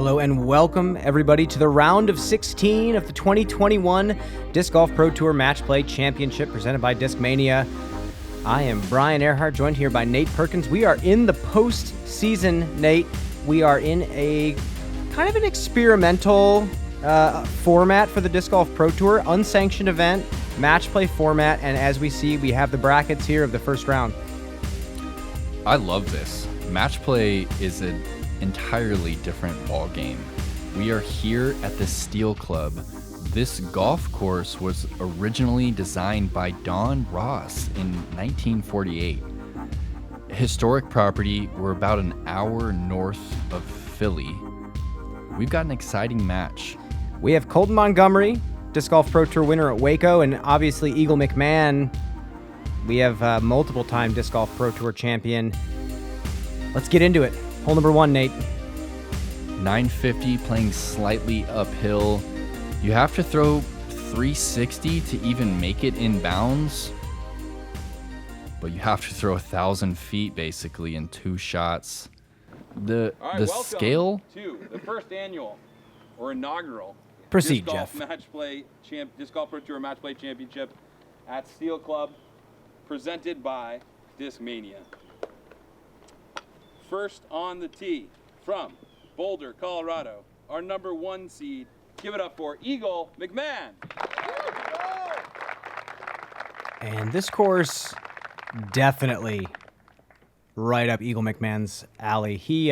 Hello and welcome everybody to the round of 16 of the 2021 Disc Golf Pro Tour Match Play Championship presented by Discmania. I am Brian Earhart, joined here by Nate Perkins. We are in the postseason, Nate. We are in a kind of an experimental format for the Disc Golf Pro Tour, unsanctioned event, match play format, and as we see, we have the brackets here of the first round. I love this. Match play is an entirely different ball game. We are here at the Steel Club. This golf course was originally designed by Don Ross in 1948. Historic property. We're about an hour north of Philly. We've got an exciting match. We have Colton Montgomery, Disc Golf Pro Tour winner at Waco, and obviously Eagle McMahon. We have multiple-time Disc Golf Pro Tour champion. Let's get into it. Hole number one, Nate. 950, playing slightly uphill. You have to throw 360 to even make it in bounds, but you have to throw 1,000 feet basically in two shots. The scale to the first annual or inaugural Proceed, Disc Golf Jeff. Disc Golf Pro Tour Match Play Championship at Steel Club, presented by Discmania. First on the tee from Boulder, Colorado, our number one seed. Give it up for Eagle McMahon. And this course, definitely right up Eagle McMahon's alley. He's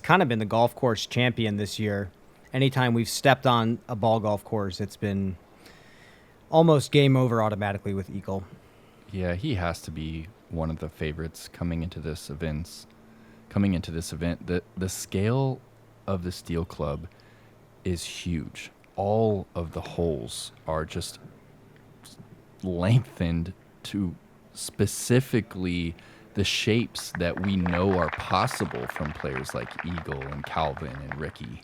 kind of been the golf course champion this year. Anytime we've stepped on a ball golf course, it's been almost game over automatically with Eagle. Yeah, he has to be one of the favorites coming into this event. The scale of the Steel Club is huge. All of the holes are just lengthened to specifically the shapes that we know are possible from players like Eagle and Calvin and Ricky.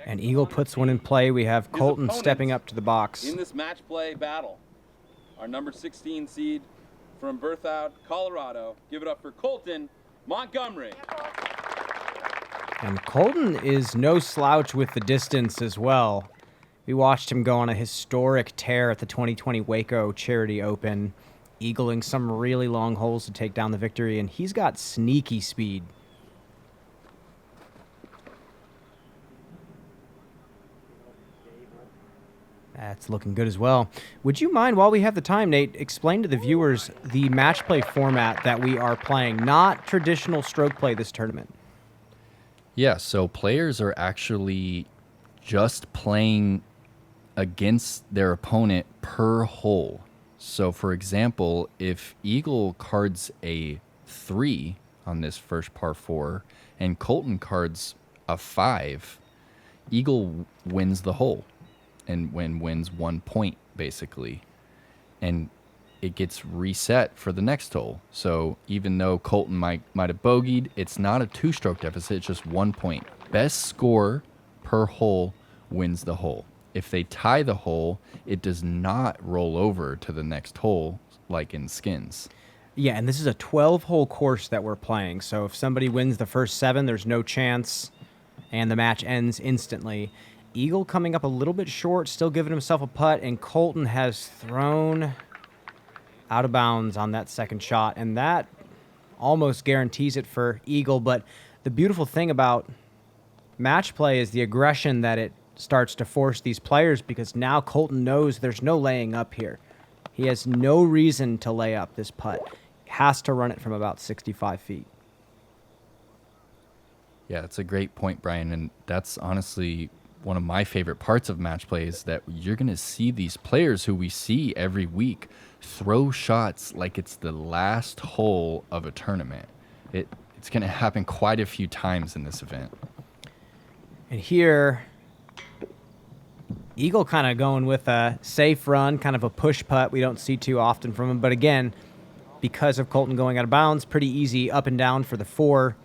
And Eagle puts one in play. We have Colton stepping up to the box. In this match play battle, our number 16 seed from Berthoud, Colorado. Give it up for Colten Montgomery. And Colton is no slouch with the distance as well. We watched him go on a historic tear at the 2020 Waco Charity Open, eagling some really long holes to take down the victory, and he's got sneaky speed. That's looking good as well. Would you mind, while we have the time, Nate, explain to the viewers the match play format that we are playing, not traditional stroke play this tournament? Yeah, so players are actually just playing against their opponent per hole. So, for example, if Eagle cards a 3 on this first par 4 and Colton cards a 5, Eagle wins the hole and wins 1 point, basically. And it gets reset for the next hole. So even though Colton might have bogeyed, it's not a 2-stroke deficit, it's just 1 point. Best score per hole wins the hole. If they tie the hole, it does not roll over to the next hole like in skins. Yeah, and this is a 12-hole course that we're playing. So if somebody wins the first 7, there's no chance, and the match ends instantly. Eagle coming up a little bit short, still giving himself a putt, and Colton has thrown out of bounds on that second shot, and that almost guarantees it for Eagle. But the beautiful thing about match play is the aggression that it starts to force these players, because now Colton knows there's no laying up here. He has no reason to lay up this putt. He has to run it from about 65 feet. Yeah, that's a great point, Brian, and that's honestly one of my favorite parts of match play is that you're going to see these players who we see every week throw shots like it's the last hole of a tournament. It's going to happen quite a few times in this event. And here, Eagle kind of going with a safe run, kind of a push putt. We don't see too often from him. But again, because of Colton going out of bounds, pretty easy up and down for the 4.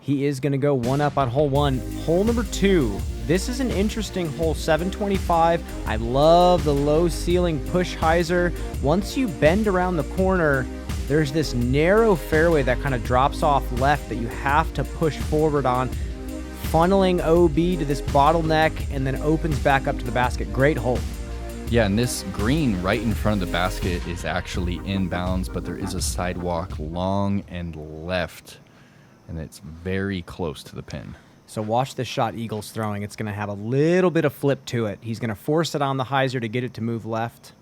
He is going to go 1 up on hole 1. Hole number 2. This is an interesting hole, 725. I love the low ceiling push hyzer. Once you bend around the corner, there's this narrow fairway that kind of drops off left that you have to push forward on. funneling OB to this bottleneck and then opens back up to the basket. Great hole. Yeah, and this green right in front of the basket is actually inbounds, but there is a sidewalk long and left, and it's very close to the pin. So watch this shot Eagle's throwing. It's going to have a little bit of flip to it. He's going to force it on the hyzer to get it to move left.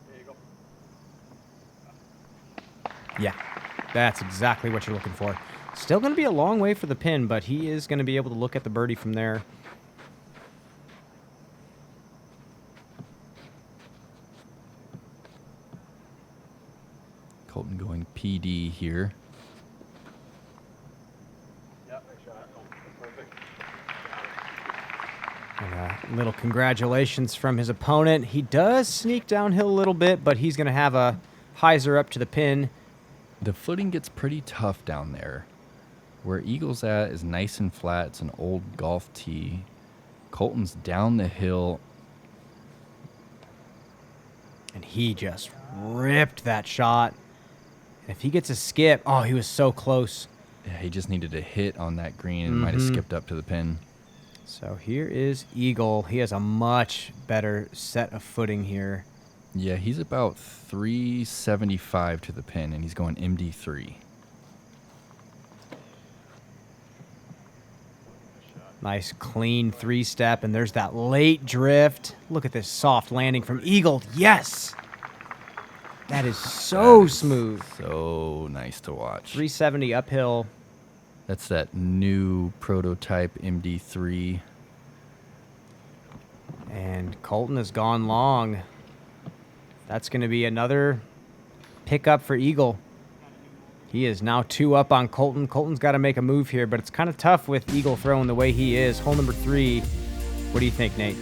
There you go. Yeah, that's exactly what you're looking for. Still going to be a long way for the pin, but he is going to be able to look at the birdie from there. Colton going PD here. Yep, nice shot. Oh, perfect. And a little congratulations from his opponent. He does sneak downhill a little bit, but he's going to have a hyzer up to the pin. The footing gets pretty tough down there. Where Eagle's at is nice and flat. It's an old golf tee. Colton's down the hill. And he just ripped that shot. And if he gets a skip, oh, he was so close. Yeah, he just needed a hit on that green and might have skipped up to the pin. So here is Eagle. He has a much better set of footing here. Yeah, he's about 375 to the pin, and he's going MD3. Nice clean three-step, and there's that late drift. Look at this soft landing from Eagle. Yes! That is so smooth. So nice to watch. 370 uphill. That's that new prototype MD3. And Colton has gone long. That's going to be another pickup for Eagle. He is now 2 up on Colton. Colton's got to make a move here, but it's kind of tough with Eagle throwing the way he is. Hole number 3. What do you think, Nate?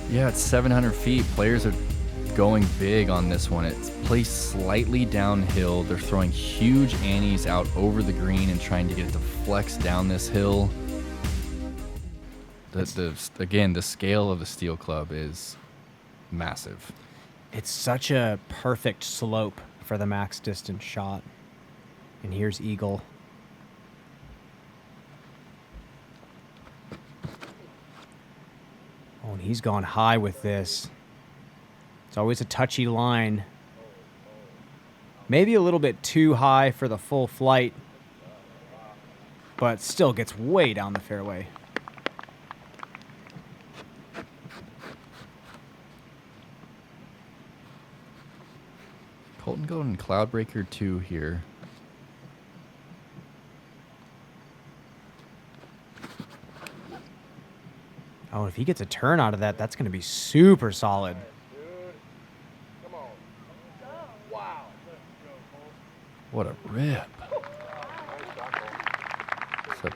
Yeah, it's 700 feet. Players are going big on this one. It's placed slightly downhill. They're throwing huge annies out over the green and trying to get it to flex down this hill. Again, the scale of the steel club is massive. It's such a perfect slope for the max distance shot. And here's Eagle. Oh, and he's gone high with this. It's always a touchy line. Maybe a little bit too high for the full flight, but still gets way down the fairway. Colton going Cloudbreaker 2 here. Oh, if he gets a turn out of that, that's going to be super solid. Come on. Wow. What a rip. It's a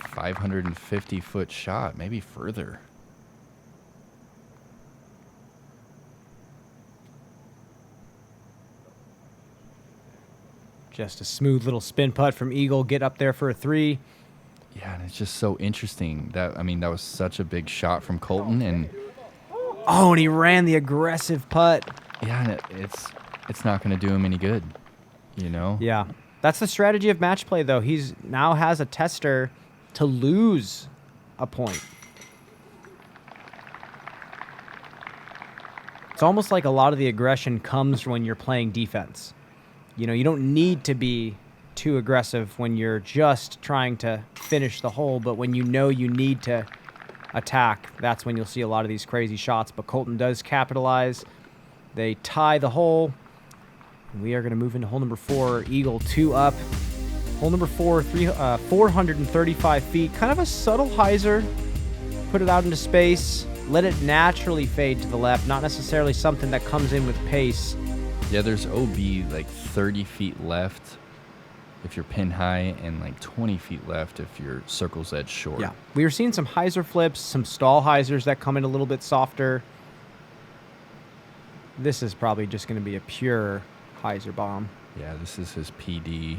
550-foot shot, maybe further. Just a smooth little spin putt from Eagle. Get up there for a 3. Yeah, and it's just so interesting. That was such a big shot from Colton, and Oh, and he ran the aggressive putt. yeah, and it's not going to do him any good, you know? Yeah. That's the strategy of match play, though. He's now has a tester to lose a point. It's almost like a lot of the aggression comes when you're playing defense. You know, you don't need to be too aggressive when you're just trying to finish the hole, but when you know you need to attack, that's when you'll see a lot of these crazy shots. But Colton does capitalize. They tie the hole. We are going to move into hole number 4. Eagle 2 up. Hole number 4, 435 feet. Kind of a subtle hyzer. Put it out into space. Let it naturally fade to the left. Not necessarily something that comes in with pace. Yeah, there's OB like 30 feet left if you're pin high and like 20 feet left if you're circle's edge short. Yeah. We were seeing some hyzer flips, some stall hyzers that come in a little bit softer. This is probably just going to be a pure hyzer bomb. Yeah, this is his PD.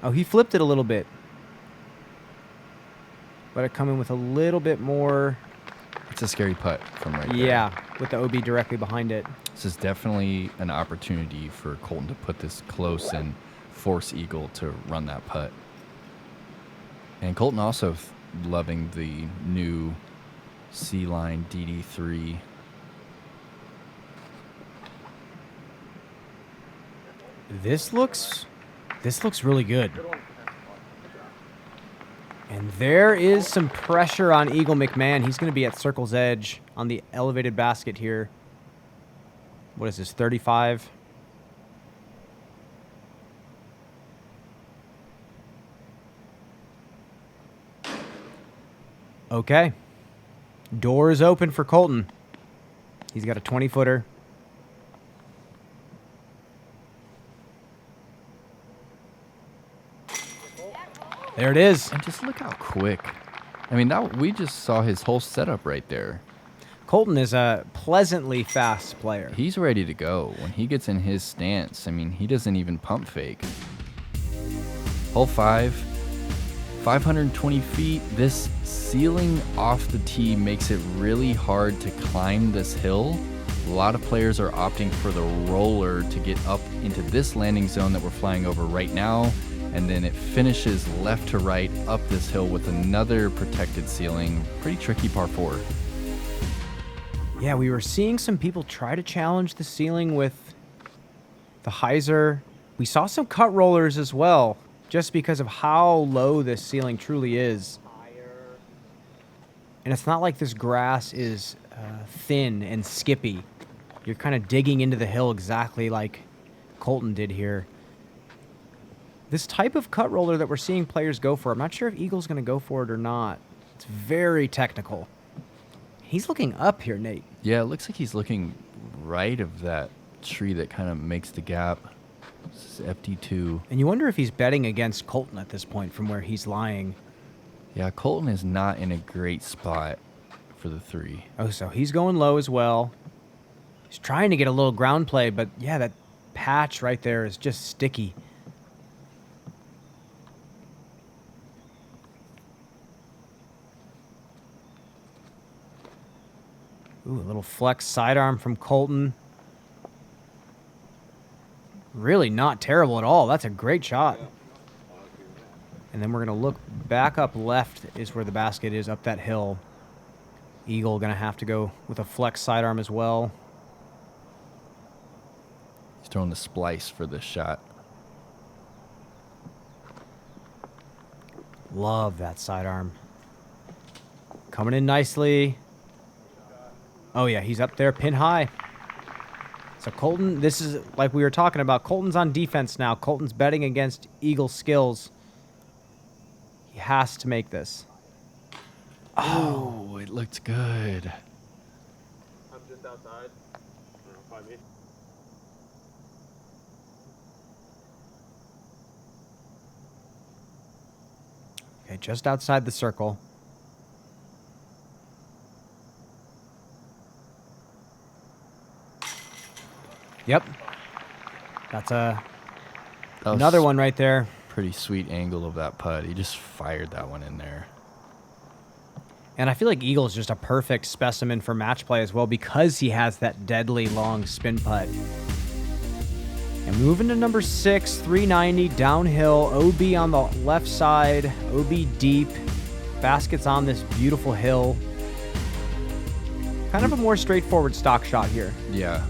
Oh, he flipped it a little bit. But it come in with a little bit more It's a scary putt from right there. Yeah, with the OB directly behind it. This is definitely an opportunity for Colton to put this close and force Eagle to run that putt. And Colton also loving the new C-Line DD3. This looks really good. And there is some pressure on Eagle McMahon. He's going to be at circle's edge on the elevated basket here. What is this, 35? Okay. Door is open for Colton. He's got a 20-footer. There it is. And just look how quick. I mean, that we just saw his whole setup right there. Colton is a pleasantly fast player. He's ready to go. When he gets in his stance, I mean, he doesn't even pump fake. Hole 5, 520 feet. This ceiling off the tee makes it really hard to climb this hill. A lot of players are opting for the roller to get up into this landing zone that we're flying over right now. And then it finishes left to right up this hill with another protected ceiling. Pretty tricky par 4. Yeah, we were seeing some people try to challenge the ceiling with the hyzer. We saw some cut rollers as well, just because of how low this ceiling truly is. And it's not like this grass is thin and skippy. You're kind of digging into the hill exactly like Colton did here. This type of cut roller that we're seeing players go for, I'm not sure if Eagle's going to go for it or not. It's very technical. He's looking up here, Nate. Yeah, it looks like he's looking right of that tree that kind of makes the gap. This is FD2. And you wonder if he's betting against Colton at this point from where he's lying. Yeah, Colton is not in a great spot for the 3. Oh, so he's going low as well. He's trying to get a little ground play, but yeah, that patch right there is just sticky. Ooh, a little flex sidearm from Colton. Really not terrible at all. That's a great shot. And then we're going to look back up left is where the basket is, up that hill. Eagle going to have to go with a flex sidearm as well. He's throwing the splice for this shot. Love that sidearm. Coming in nicely. Oh, yeah, he's up there, pin high. So Colton, this is like we were talking about. Colton's on defense now. Colton's betting against Eagle's skills. He has to make this. Oh, it looked good. I'm just outside. Find me. Okay, just outside the circle. Yep. That's That was another one right there. Pretty sweet angle of that putt. He just fired that one in there. And I feel like Eagle is just a perfect specimen for match play as well because he has that deadly long spin putt. And moving to number 6, 390 downhill, OB on the left side, OB deep, baskets on this beautiful hill. Kind of a more straightforward stock shot here. Yeah.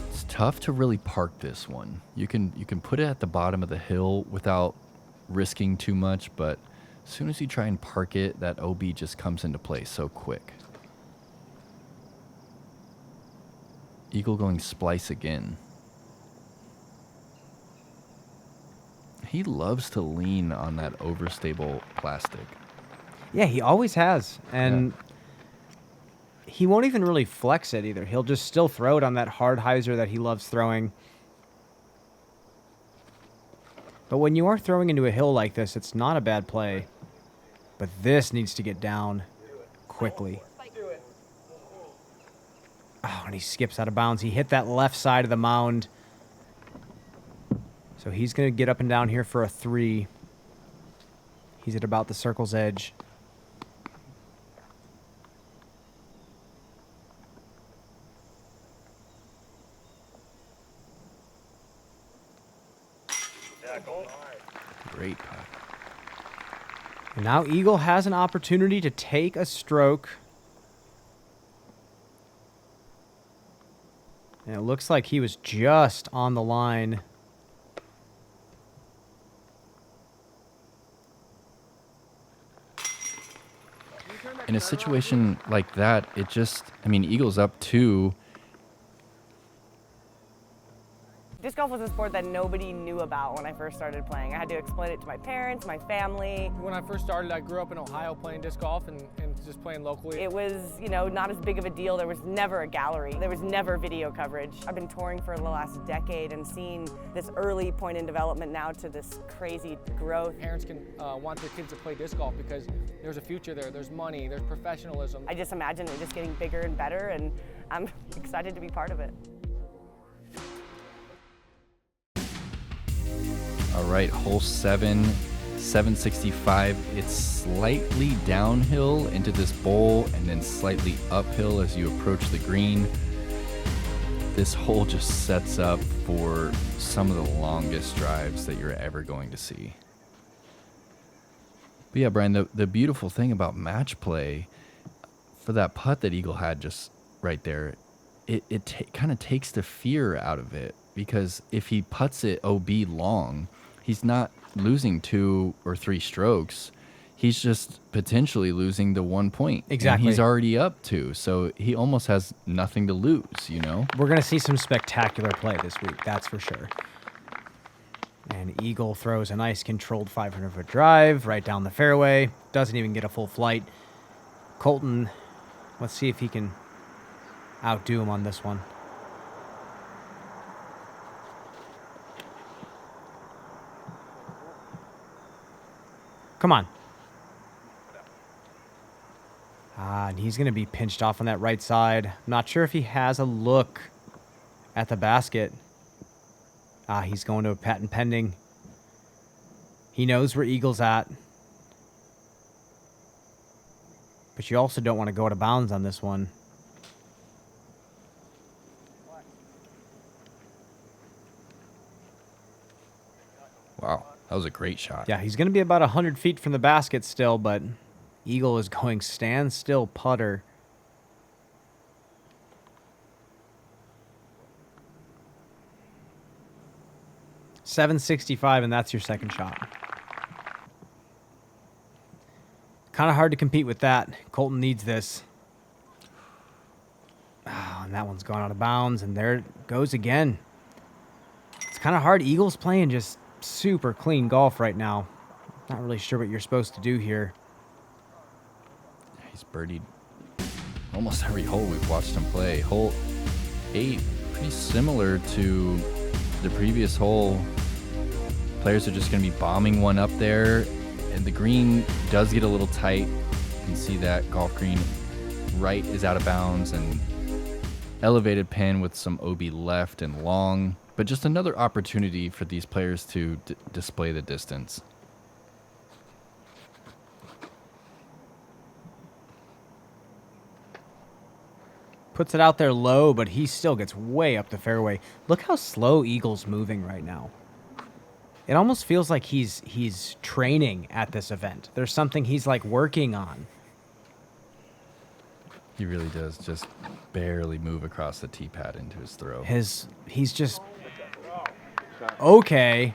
It's tough to really park this one. You can put it at the bottom of the hill without risking too much, but as soon as you try and park it, that OB just comes into play so quick. Eagle going splice again. He loves to lean on that overstable plastic. Yeah, he always has. And he won't even really flex it either. He'll just still throw it on that hard hyzer that he loves throwing. But when you are throwing into a hill like this, it's not a bad play. But this needs to get down quickly. Oh, and he skips out of bounds. He hit that left side of the mound. So he's going to get up and down here for a 3. He's at about the circle's edge. great putt. And now Eagle has an opportunity to take a stroke. And it looks like he was just on the line. In a situation like that, it just, I mean, Eagle's up 2. Disc golf was a sport that nobody knew about when I first started playing. I had to explain it to my parents, my family. When I first started, I grew up in Ohio playing disc golf and just playing locally. It was, you know, not as big of a deal. There was never a gallery. There was never video coverage. I've been touring for the last decade and seen this early point in development now to this crazy growth. Parents can want their kids to play disc golf because there's a future there, there's money, there's professionalism. I just imagine it just getting bigger and better, and I'm excited to be part of it. All right, hole 7, 765. It's slightly downhill into this bowl and then slightly uphill as you approach the green. This hole just sets up for some of the longest drives that you're ever going to see. But yeah, Brian, the beautiful thing about match play, for that putt that Eagle had just right there, it kind of takes the fear out of it, because if he putts it OB long, he's not losing 2 or 3 strokes. He's just potentially losing the 1 point. Exactly. And he's already up 2, so he almost has nothing to lose, you know? We're going to see some spectacular play this week, that's for sure. And Eagle throws a nice controlled 500-foot drive right down the fairway. Doesn't even get a full flight. Colton, let's see if he can outdo him on this one. Come on. And he's going to be pinched off on that right side. Not sure if he has a look at the basket. He's going to a patent pending. He knows where Eagle's at. But you also don't want to go out of bounds on this one. Wow, that was a great shot. Yeah, he's going to be about 100 feet from the basket still, but Eagle is going standstill putter. .765, and that's your second shot. Kind of hard to compete with that. Colton needs this. Oh, and that one's gone out of bounds, and there it goes again. It's kind of hard. Eagle's playing just super clean golf right now. Not really sure what you're supposed to do here. He's birdied almost every hole we've watched him play. Hole 8, pretty similar to the previous hole. Players are just going to be bombing one up there, and the green does get a little tight. You can see that golf green right is out of bounds, and elevated pin with some OB left and long, but just another opportunity for these players to display the distance. Puts it out there low, but he still gets way up the fairway. Look how slow Eagle's moving right now. It almost feels like he's training at this event. There's something he's like working on. He really does just barely move across the tee pad into his throw. He's just okay.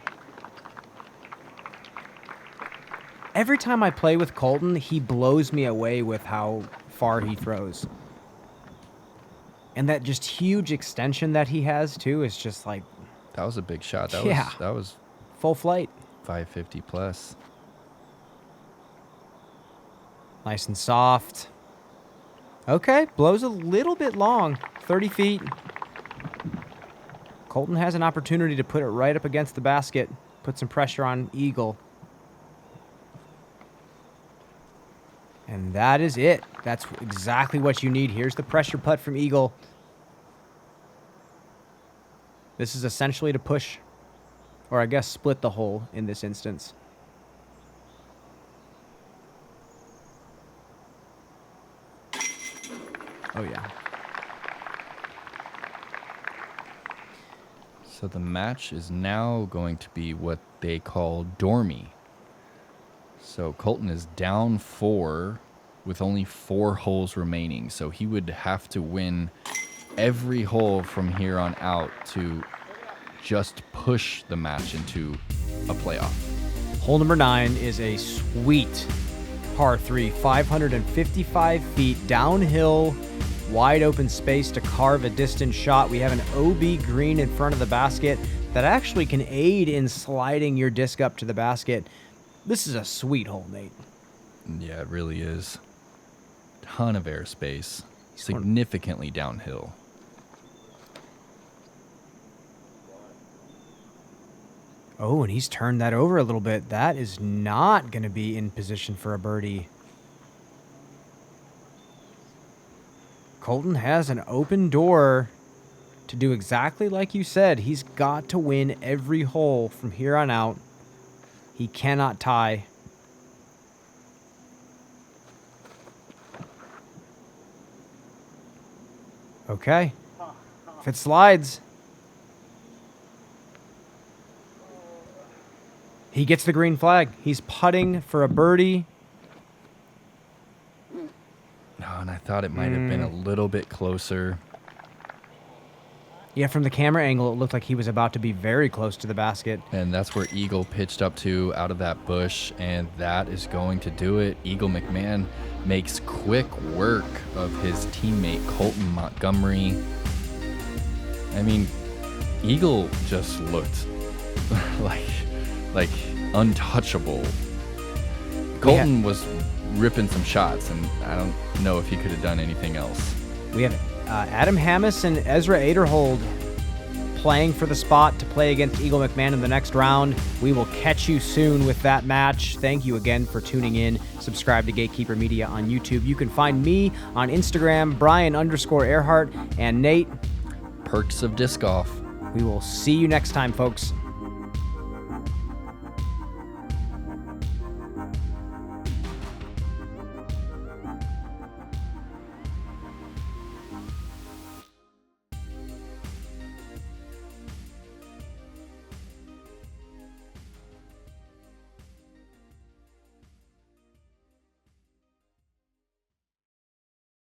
Every time I play with Colton, he blows me away with how far he throws. And that just huge extension that he has too is just like, That was a big shot. That was full flight. 550 plus. Nice and soft. Okay, blows a little bit long, 30 feet. Colton has an opportunity to put it right up against the basket, put some pressure on Eagle. And that is it. That's exactly what you need. Here's the pressure putt from Eagle. This is essentially to push, or I guess split the hole in this instance. Oh, yeah. So the match is now going to be what they call dormy. So Colton is down 4 with only 4 holes remaining. So he would have to win every hole from here on out to just push the match into a playoff. Hole number 9 is a sweet par 3, 555 feet downhill, wide open space to carve a distant shot. We have an OB green in front of the basket that actually can aid in sliding your disc up to the basket. This is a sweet hole, Nate. Yeah, it really is. Ton of airspace, significantly downhill. Oh, and he's turned that over a little bit. That is not going to be in position for a birdie. Colton has an open door to do exactly like you said. He's got to win every hole from here on out. He cannot tie. Okay. If it slides, he gets the green flag. He's putting for a birdie. Oh, and I thought it might have been a little bit closer. Yeah, from the camera angle, it looked like he was about to be very close to the basket. And that's where Eagle pitched up to out of that bush, and that is going to do it. Eagle McMahon makes quick work of his teammate Colton Montgomery. I mean, Eagle just looked like untouchable. Colton was ripping some shots, and I don't know if he could have done anything else. We have Adam Hammis and Ezra Aderhold playing for the spot to play against Eagle McMahon in the next round. We will catch you soon with that match. Thank you again for tuning in. Subscribe to Gatekeeper Media on YouTube. You can find me on Instagram, Brian_Earhart, and Nate. Perks of disc golf. We will see you next time, folks.